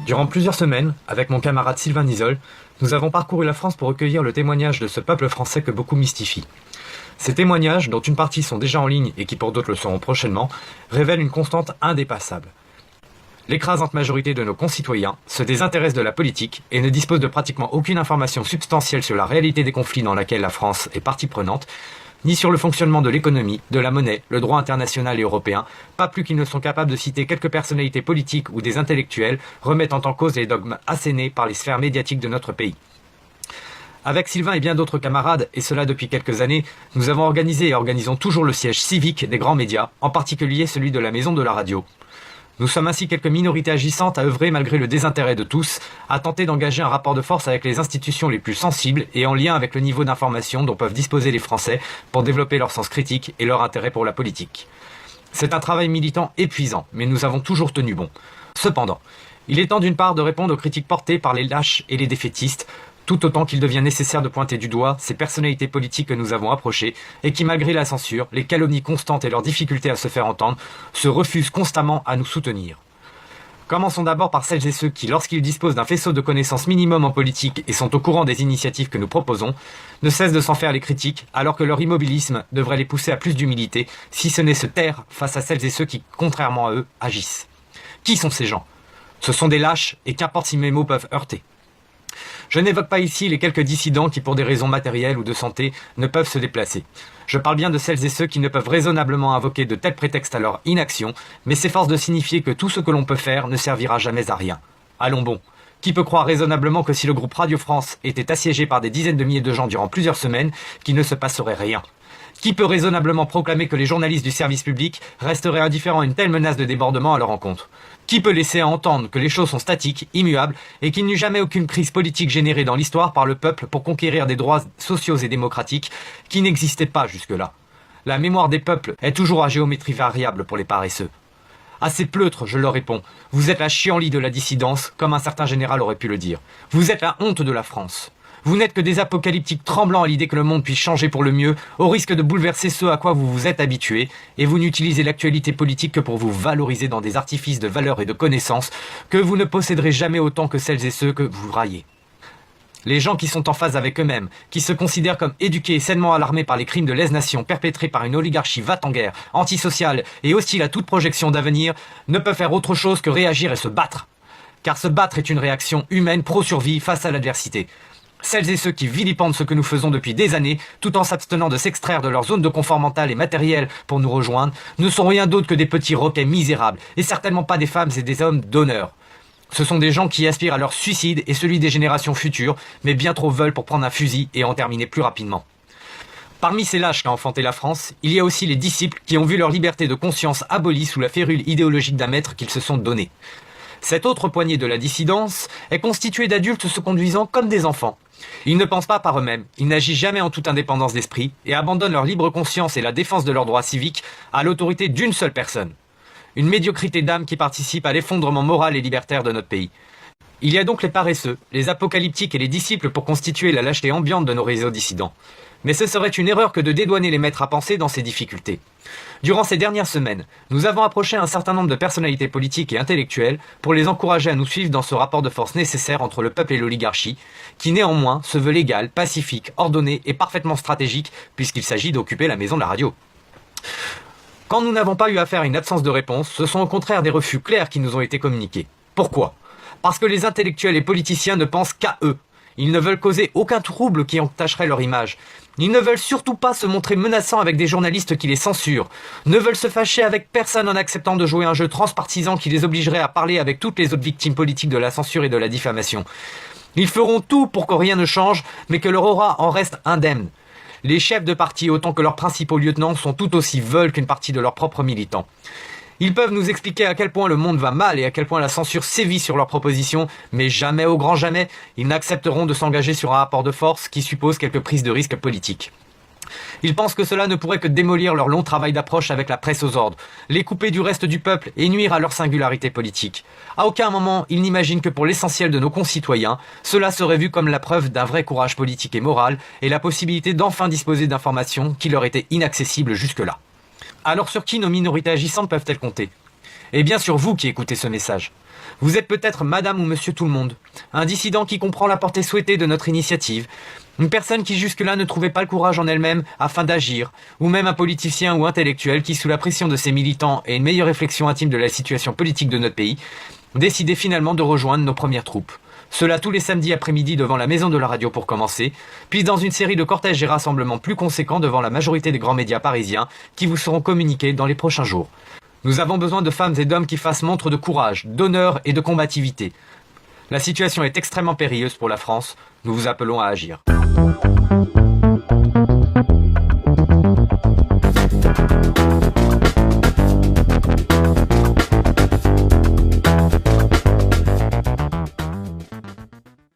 Durant plusieurs semaines, avec mon camarade Sylvain Nisol, nous avons parcouru la France pour recueillir le témoignage de ce peuple français que beaucoup mystifient. Ces témoignages, dont une partie sont déjà en ligne et qui pour d'autres le seront prochainement, révèlent une constante indépassable. L'écrasante majorité de nos concitoyens se désintéressent de la politique et ne disposent de pratiquement aucune information substantielle sur la réalité des conflits dans laquelle la France est partie prenante, ni sur le fonctionnement de l'économie, de la monnaie, le droit international et européen, pas plus qu'ils ne sont capables de citer quelques personnalités politiques ou des intellectuels remettant en cause les dogmes assénés par les sphères médiatiques de notre pays. Avec Sylvain et bien d'autres camarades, et cela depuis quelques années, nous avons organisé et organisons toujours le siège civique des grands médias, en particulier celui de la Maison de la Radio. Nous sommes ainsi quelques minorités agissantes à œuvrer malgré le désintérêt de tous, à tenter d'engager un rapport de force avec les institutions les plus sensibles et en lien avec le niveau d'information dont peuvent disposer les Français pour développer leur sens critique et leur intérêt pour la politique. C'est un travail militant épuisant, mais nous avons toujours tenu bon. Cependant, il est temps d'une part de répondre aux critiques portées par les lâches et les défaitistes, tout autant qu'il devient nécessaire de pointer du doigt ces personnalités politiques que nous avons approchées et qui, malgré la censure, les calomnies constantes et leurs difficultés à se faire entendre, se refusent constamment à nous soutenir. Commençons d'abord par celles et ceux qui, lorsqu'ils disposent d'un faisceau de connaissances minimum en politique et sont au courant des initiatives que nous proposons, ne cessent de s'en faire les critiques, alors que leur immobilisme devrait les pousser à plus d'humilité, si ce n'est se taire face à celles et ceux qui, contrairement à eux, agissent. Qui sont ces gens ? Ce sont des lâches, et qu'importe si mes mots peuvent heurter. Je n'évoque pas ici les quelques dissidents qui, pour des raisons matérielles ou de santé, ne peuvent se déplacer. Je parle bien de celles et ceux qui ne peuvent raisonnablement invoquer de tels prétextes à leur inaction, mais s'efforcent de signifier que tout ce que l'on peut faire ne servira jamais à rien. Allons bon. Qui peut croire raisonnablement que si le groupe Radio France était assiégé par des dizaines de milliers de gens durant plusieurs semaines, qu'il ne se passerait rien ? Qui peut raisonnablement proclamer que les journalistes du service public resteraient indifférents à une telle menace de débordement à leur encontre ? Qui peut laisser entendre que les choses sont statiques, immuables, et qu'il n'y eut jamais aucune crise politique générée dans l'histoire par le peuple pour conquérir des droits sociaux et démocratiques qui n'existaient pas jusque-là ? La mémoire des peuples est toujours à géométrie variable pour les paresseux. À ces pleutres, je leur réponds, vous êtes la chienlit de la dissidence, comme un certain général aurait pu le dire. Vous êtes la honte de la France. Vous n'êtes que des apocalyptiques tremblants à l'idée que le monde puisse changer pour le mieux, au risque de bouleverser ce à quoi vous vous êtes habitués, et vous n'utilisez l'actualité politique que pour vous valoriser dans des artifices de valeurs et de connaissances que vous ne posséderez jamais autant que celles et ceux que vous raillez. Les gens qui sont en phase avec eux-mêmes, qui se considèrent comme éduqués et sainement alarmés par les crimes de lèse-nation perpétrés par une oligarchie va-t-en-guerre, antisociale et hostile à toute projection d'avenir, ne peuvent faire autre chose que réagir et se battre. Car se battre est une réaction humaine pro-survie face à l'adversité. Celles et ceux qui vilipendent ce que nous faisons depuis des années, tout en s'abstenant de s'extraire de leur zone de confort mental et matériel pour nous rejoindre, ne sont rien d'autre que des petits roquets misérables, et certainement pas des femmes et des hommes d'honneur. Ce sont des gens qui aspirent à leur suicide et celui des générations futures, mais bien trop veulent pour prendre un fusil et en terminer plus rapidement. Parmi ces lâches qu'a enfanté la France, il y a aussi les disciples qui ont vu leur liberté de conscience abolie sous la férule idéologique d'un maître qu'ils se sont donné. Cette autre poignée de la dissidence est constituée d'adultes se conduisant comme des enfants. Ils ne pensent pas par eux-mêmes, ils n'agissent jamais en toute indépendance d'esprit et abandonnent leur libre conscience et la défense de leurs droits civiques à l'autorité d'une seule personne. Une médiocrité d'âme qui participe à l'effondrement moral et libertaire de notre pays. Il y a donc les paresseux, les apocalyptiques et les disciples pour constituer la lâcheté ambiante de nos réseaux dissidents. Mais ce serait une erreur que de dédouaner les maîtres à penser dans ces difficultés. Durant ces dernières semaines, nous avons approché un certain nombre de personnalités politiques et intellectuelles pour les encourager à nous suivre dans ce rapport de force nécessaire entre le peuple et l'oligarchie, qui néanmoins se veut légal, pacifique, ordonné et parfaitement stratégique, puisqu'il s'agit d'occuper la maison de la radio. Quand nous n'avons pas eu affaire à une absence de réponse, ce sont au contraire des refus clairs qui nous ont été communiqués. Pourquoi ? Parce que les intellectuels et politiciens ne pensent qu'à eux. Ils ne veulent causer aucun trouble qui entacherait leur image. Ils ne veulent surtout pas se montrer menaçants avec des journalistes qui les censurent, ne veulent se fâcher avec personne en acceptant de jouer un jeu transpartisan qui les obligerait à parler avec toutes les autres victimes politiques de la censure et de la diffamation. Ils feront tout pour que rien ne change, mais que leur aura en reste indemne. Les chefs de parti, autant que leurs principaux lieutenants, sont tout aussi veuls qu'une partie de leurs propres militants. Ils peuvent nous expliquer à quel point le monde va mal et à quel point la censure sévit sur leurs propositions, mais jamais au grand jamais, ils n'accepteront de s'engager sur un rapport de force qui suppose quelques prises de risques politiques. Ils pensent que cela ne pourrait que démolir leur long travail d'approche avec la presse aux ordres, les couper du reste du peuple et nuire à leur singularité politique. À aucun moment, ils n'imaginent que pour l'essentiel de nos concitoyens, cela serait vu comme la preuve d'un vrai courage politique et moral et la possibilité d'enfin disposer d'informations qui leur étaient inaccessibles jusque-là. Alors sur qui nos minorités agissantes peuvent-elles compter ? Et bien sur vous qui écoutez ce message. Vous êtes peut-être madame ou monsieur tout le monde, un dissident qui comprend la portée souhaitée de notre initiative, une personne qui jusque-là ne trouvait pas le courage en elle-même afin d'agir, ou même un politicien ou intellectuel qui, sous la pression de ses militants et une meilleure réflexion intime de la situation politique de notre pays, décidait finalement de rejoindre nos premières troupes. Cela tous les samedis après-midi devant la maison de la radio pour commencer, puis dans une série de cortèges et rassemblements plus conséquents devant la majorité des grands médias parisiens qui vous seront communiqués dans les prochains jours. Nous avons besoin de femmes et d'hommes qui fassent montre de courage, d'honneur et de combativité. La situation est extrêmement périlleuse pour la France. Nous vous appelons à agir.